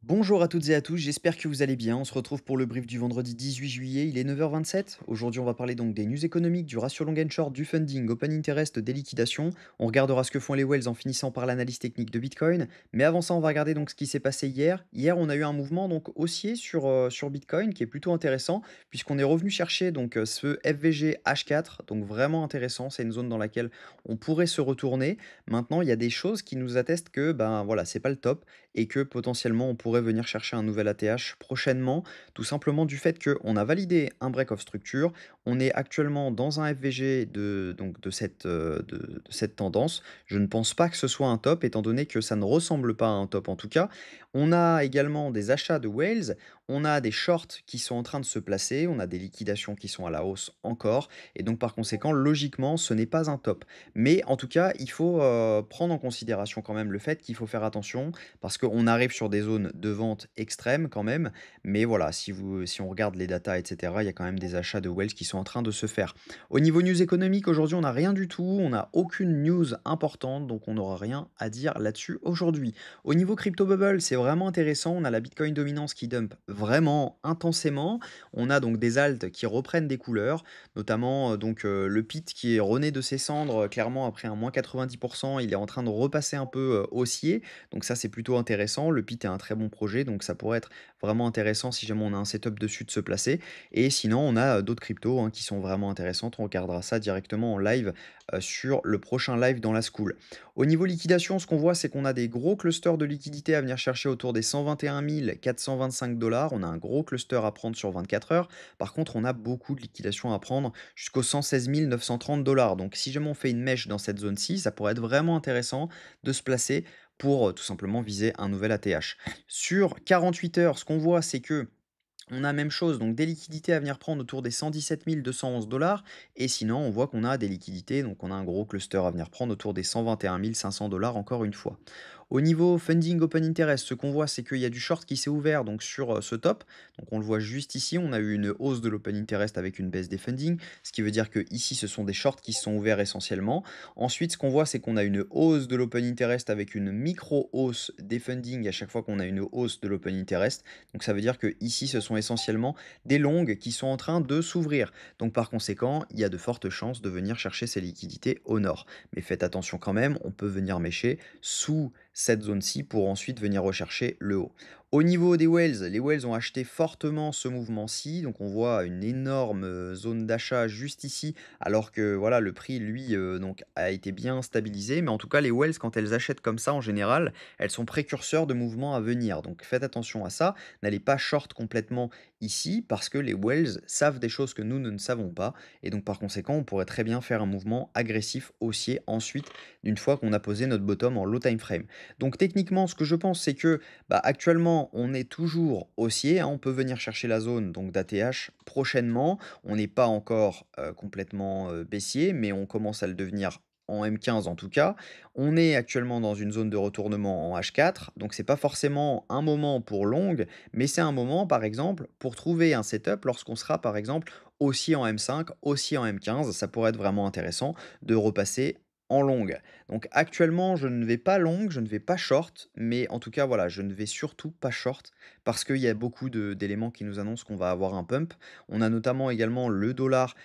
Bonjour à toutes et à tous, j'espère que vous allez bien. On se retrouve pour le brief du vendredi 18 juillet, il est 9h27. Aujourd'hui, on va parler donc des news économiques, du ratio long and short, du funding, open interest, des liquidations. On regardera ce que font les whales en finissant par l'analyse technique de Bitcoin. Mais avant ça, on va regarder donc ce qui s'est passé hier. Hier, on a eu un mouvement donc haussier sur Bitcoin qui est plutôt intéressant puisqu'on est revenu chercher donc ce FVG H4, donc vraiment intéressant. C'est une zone dans laquelle on pourrait se retourner. Maintenant, il y a des choses qui nous attestent que ben voilà, c'est pas le top et que potentiellement on pourrait venir chercher un nouvel ATH prochainement, tout simplement du fait qu'on a validé un break of structure, on est actuellement dans un FVG de cette tendance. Je ne pense pas que ce soit un top, étant donné que ça ne ressemble pas à un top en tout cas. On a également des achats de whales, on a des shorts qui sont en train de se placer, on a des liquidations qui sont à la hausse encore, et donc par conséquent, logiquement, ce n'est pas un top. Mais en tout cas, il faut prendre en considération quand même le fait qu'il faut faire attention parce qu'on arrive sur des zones de vente extrêmes quand même, mais voilà, si on regarde les datas, et cetera, il y a quand même des achats de Wells qui sont en train de se faire. Au niveau news économique, aujourd'hui, on n'a rien du tout, on n'a aucune news importante, donc on n'aura rien à dire là-dessus aujourd'hui. Au niveau crypto bubble, c'est vraiment intéressant, on a la Bitcoin dominance qui dump vraiment intensément, on a donc des alts qui reprennent des couleurs, notamment le PIT qui est rené de ses cendres, clairement après un moins 90%, il est en train de repasser un peu haussier, donc ça, c'est plutôt intéressant. Le PIT est un très bon projet, donc ça pourrait être vraiment intéressant si jamais on a un setup dessus de se placer. Et sinon, on a d'autres cryptos qui sont vraiment intéressantes. On regardera ça directement en live sur le prochain live dans la school. Au niveau liquidation, ce qu'on voit, c'est qu'on a des gros clusters de liquidité à venir chercher autour des 121 425 dollars. On a un gros cluster à prendre sur 24 heures. Par contre, on a beaucoup de liquidations à prendre jusqu'aux 116 930 dollars. Donc, si jamais on fait une mèche dans cette zone-ci, ça pourrait être vraiment intéressant de se placer pour, tout simplement viser un nouvel ATH. Sur 48 heures, ce qu'on voit, c'est que on a même chose, donc des liquidités à venir prendre autour des 117 211 dollars. Et sinon, on voit qu'on a des liquidités, donc on a un gros cluster à venir prendre autour des 121 500 dollars encore une fois. Au niveau funding open interest, ce qu'on voit, c'est qu'il y a du short qui s'est ouvert donc sur ce top. Donc on le voit juste ici, on a eu une hausse de l'open interest avec une baisse des funding, ce qui veut dire que ici, ce sont des shorts qui se sont ouverts essentiellement. Ensuite, ce qu'on voit, c'est qu'on a une hausse de l'open interest avec une micro-hausse des funding à chaque fois qu'on a une hausse de l'open interest. Donc ça veut dire que ici, ce sont essentiellement des longues qui sont en train de s'ouvrir. Donc par conséquent, il y a de fortes chances de venir chercher ces liquidités au nord. Mais faites attention quand même, on peut venir mécher sous cette zone-ci pour ensuite venir rechercher le haut. Au niveau des whales, les whales ont acheté fortement ce mouvement-ci, donc on voit une énorme zone d'achat juste ici, alors que voilà, le prix, lui, donc, a été bien stabilisé. Mais en tout cas, les whales, quand elles achètent comme ça, en général, elles sont précurseurs de mouvements à venir. Donc faites attention à ça. N'allez pas short complètement ici, parce que les whales savent des choses que nous ne savons pas. Et donc par conséquent, on pourrait très bien faire un mouvement agressif haussier ensuite, une fois qu'on a posé notre bottom en low time frame. Donc techniquement, ce que je pense, c'est que actuellement, on est toujours haussier, on peut venir chercher la zone donc d'ATH prochainement. On n'est pas encore complètement baissier, mais on commence à le devenir en M15 en tout cas. On est actuellement dans une zone de retournement en H4, donc c'est pas forcément un moment pour longue, mais c'est un moment par exemple pour trouver un setup lorsqu'on sera par exemple haussier en M5, haussier en M15. Ça pourrait être vraiment intéressant de repasser en longue. Donc actuellement, je ne vais pas long, je ne vais pas short, mais en tout cas, voilà, je ne vais surtout pas short parce qu'il y a beaucoup d'éléments qui nous annoncent qu'on va avoir un pump. On a notamment également le dollar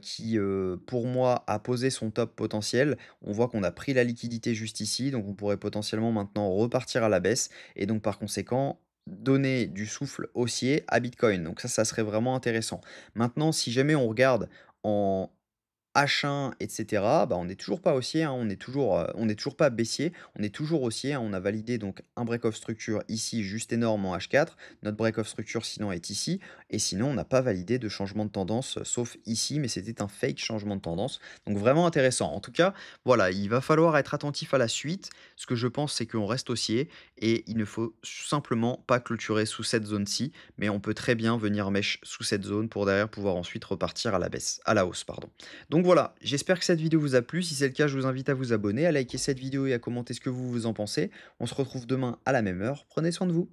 qui, pour moi, a posé son top potentiel. On voit qu'on a pris la liquidité juste ici, donc on pourrait potentiellement maintenant repartir à la baisse et donc par conséquent donner du souffle haussier à Bitcoin. Donc ça serait vraiment intéressant. Maintenant, si jamais on regarde en H1 et cetera, on n'est toujours pas haussier, on n'est toujours pas baissier, on est toujours haussier, On a validé donc un break of structure ici juste énorme en H4. Notre break of structure sinon est ici et sinon on n'a pas validé de changement de tendance, sauf ici, mais c'était un fake changement de tendance. Donc vraiment intéressant. En tout cas, voilà, il va falloir être attentif à la suite. Ce que je pense, c'est qu'on reste haussier et il ne faut simplement pas clôturer sous cette zone-ci, mais on peut très bien venir mèche sous cette zone pour derrière pouvoir ensuite repartir à la hausse, pardon. Donc voilà, j'espère que cette vidéo vous a plu. Si c'est le cas, je vous invite à vous abonner, à liker cette vidéo et à commenter ce que vous en pensez. On se retrouve demain à la même heure. Prenez soin de vous.